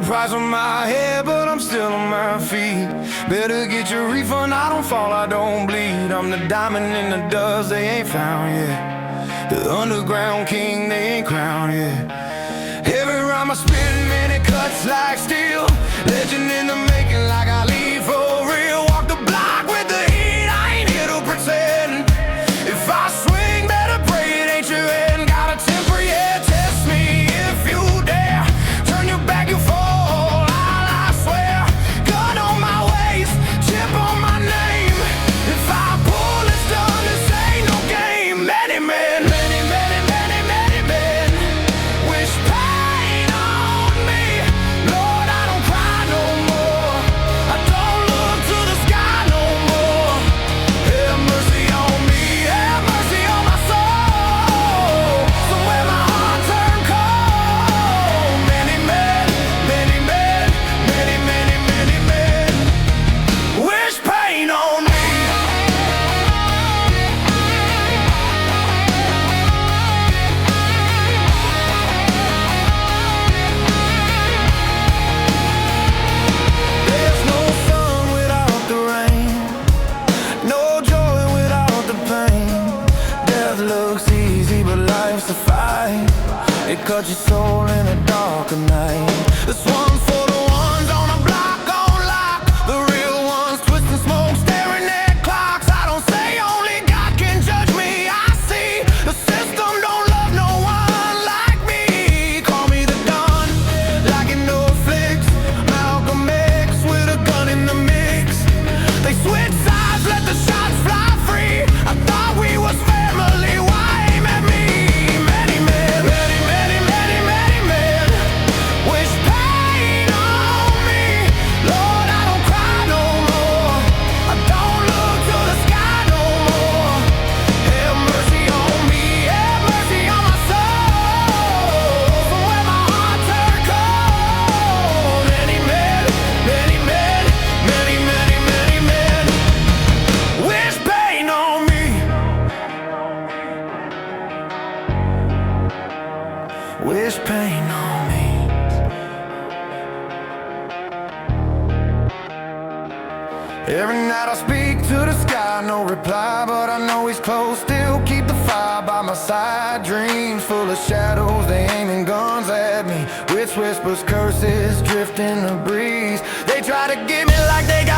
price on my head, but I'm still on my feet. Better get your refund, I don't fall, I don't bleed. I'm the diamond in the dust they ain't found yet. The underground king they ain't crowned yet. Every rhyme I spit, man, it cuts like steel. Legend in the making, like I leave for real. Walk the block with the heat, I ain't here to pretend. If I swing, better pray it ain't your end. Got a temper, yeah, test me if you dare. Turn your back, you fall, I swear. Gun on my waist, chip on my name. If I pull, it's done, this ain't no game. Many men, many, many, many, many men wish pain on me. Lord, I don't cry no more. I don't look to the sky no more. Have mercy on me, have mercy on my soul. Somewhere my heart turned cold. Many men, many men, many, many, many men wish pain on me. There's no sun without the rain, no joy without the pain. Death looks easy, but life's a fight. It cuts your soul in a darker night. This one's for the ones on a block on lock, the real ones twisting smoke, staring at clocks. I don't say only God can judge me. I see the system don't love no one like me. Call me the Don, like in no flicks. Malcolm X with a gun in the mix. They switch sides, let the shots fly free. I thought we was family, why aim at me? Many men, many, many, many, many men wish pain on me. Lord, I don't cry no more. I don't look to the sky no more. Have mercy on me, have mercy on my soul. From where my heart turned cold. Many men, many men, many, many, many men wish pain on me. Wish pain on me. Every night I speak to the sky, no reply, but I know he's close. Still keep the fire by my side. Dreams full of shadows, they aiming guns at me. Witch whispers, curses, drifting the breeze. They try to get me like they got